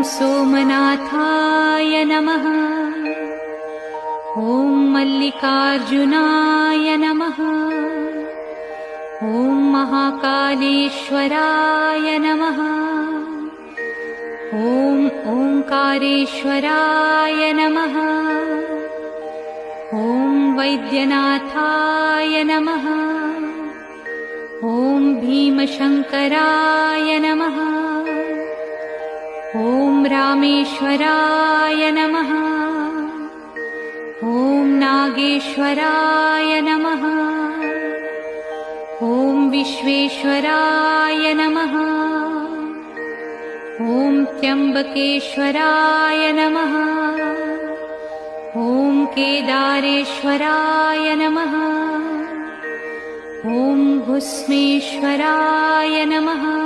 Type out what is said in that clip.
सोमनाथाय नमः। ॐ मल्लिकार्जुनाय नमः। ॐ महाकालेश्वराय नमः। ॐ ओंकारेश्वराय नमः। ॐ वैद्यनाथाय नमः। ॐ भीमशंकराय नमः। ॐ रामेश्वराय नमः। ॐ नागेश्वराय नमः। ॐ विश्वेश्वराय नमः। ॐ त्र्यंबकेश्वराय नमः। ॐ केदारेश्वराय नमः। ॐ भुस्मेश्वराय नमः।